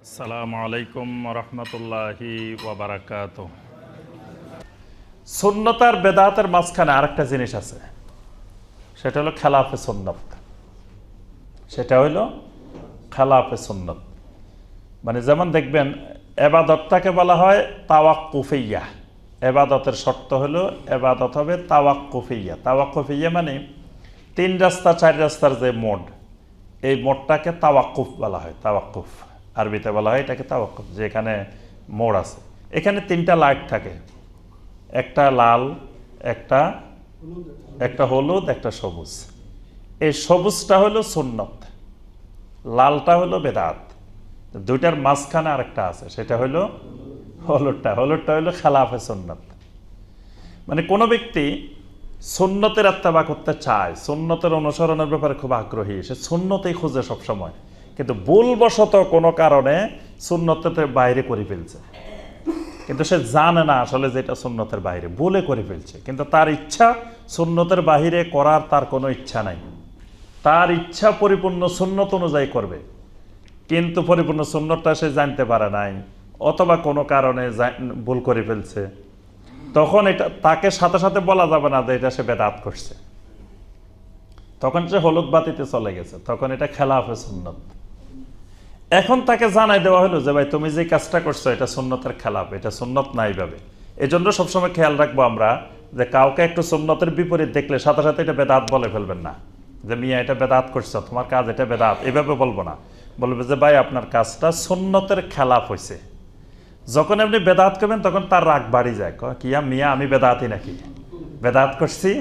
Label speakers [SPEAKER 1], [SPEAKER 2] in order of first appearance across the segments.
[SPEAKER 1] আসসালামু আলাইকুম রহমতুল্লাহি ওয়া বারাকাতুহু। সুন্নত আর বেদাতের মাঝখানে আরেকটা জিনিস আছে, সেটা হলো খেলাফে সুন্নত। সেটা হলো খেলাফে সুন্নত, মানে যেমন দেখবেন এবাদতটাকে বলা হয় তাওয়াক্কুফিয়া। এবাদতের শর্ত হলো এবাদত হবে তাওয়াক্কুফিয়া। তাওয়াক্কুফিয়া মানে 3 রাস্তা 4 রাস্তার যে মোড, এই মোডটাকে তাওয়াক্কুফ বলা হয়। তাওয়াক্কুফ আরবিতে বলা হয় এটাকে তাওয়াক্কুফ। যেখানে মোড় আছে, এখানে 3টা লাইট থাকে, একটা লাল, একটা হলুদ, একটা সবুজ। এই সবুজটা হলো সুন্নত, লালটা হলো বেদাত, দুইটার মাঝখানে আরেকটা আছে, সেটা হলো হলুদটা হলো খেলাফে সুন্নত। মানে কোনো ব্যক্তি সুন্নতের ইত্তেবা করতে চায়, সুন্নতের অনুসরণের ব্যাপারে খুব আগ্রহী, সে সুন্নতেই খুঁজে সবসময়, কিন্তু ভুলবশত কোনো কারণে সুন্নতের বাইরে করে ফেলছে, কিন্তু সে জানে না আসলে যে এটা সুন্নতের বাইরে, ভুলে করে ফেলছে। কিন্তু তার ইচ্ছা সুন্নতের বাইরে করার তার কোনো ইচ্ছা নাই, তার ইচ্ছা পরিপূর্ণ সুন্নত অনুযায়ী করবে, কিন্তু পরিপূর্ণ সুন্নতটা সে জানতে পারে নাই, অথবা কোনো কারণে ভুল করে ফেলছে। তখন এটা তাকে সাথে সাথে বলা যাবে না যে এটা সে বেদাত করছে, তখন সে হলুদ বাতিতে চলে গেছে, তখন এটা খেলাফে সুন্নত। এখন তাকে জানাই দেওয়া হলো যে ভাই তুমি যে কাজটা করছো এটা সুন্নতের খেলাফ, এটা সুন্নত না এইভাবে। এই জন্য সবসময় খেয়াল রাখবো আমরা যে কাউকে একটু সুন্নতের বিপরীত দেখলে সাথে সাথে এটা বেদাত বলে ফেলবেন না, যে মিয়া এটা বেদাত করছো, তোমার কাজ এটা বেদাত, এভাবে বলবো না। বলবে যে ভাই আপনার কাজটা সুন্নতের খেলাফ হয়েছে। যখন আপনি বেদাত করবেন তখন তার রাগ বাড়ি যায়, কিয়া মিয়া আমি বেদাতই নাকি, বেদাত করছি।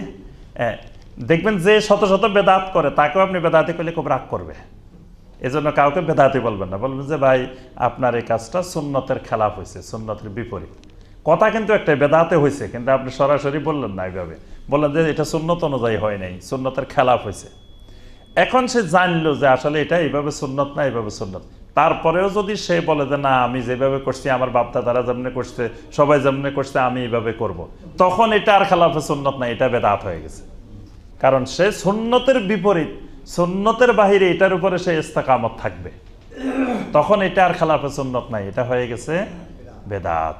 [SPEAKER 1] দেখবেন যে শত শত বেদাত করে তাকেও আপনি বেদাতি করলে খুব রাগ করবে। এজন্য কাউকে বেদাতি বলবেন না, বলবেন যে ভাই আপনার এই কাজটা সুন্নতের খেলাফ হয়েছে, সুন্নতের বিপরীত। কথা কিন্তু একটা বেদাতে হয়েছে, কিন্তু আপনি সরাসরি বললেন না, এইভাবে বললেন যে এটা সুন্নত অনুযায়ী হয় নাই, সুন্নতের খেলাফ হয়েছে। এখন সে জানলো যে আসলে এটা এইভাবে সুন্নত না, এইভাবে সুন্নত। তারপরেও যদি সে বলে যে না আমি যেভাবে করছি, আমার বাপদাদারা যেমনি করছে, সবাই যেমনি করছে, আমি এইভাবে করব, তখন এটা আর খেলাফে সুন্নত না, এটা বেদাত হয়ে গেছে। কারণ সে সুন্নতের বিপরীত, সুন্নতের বাহিরে এটার উপরে সে ইস্তেকামত থাকবে, তখন এটা আর খেলাফে সুন্নত নাই, এটা হয়ে গেছে বেদাত।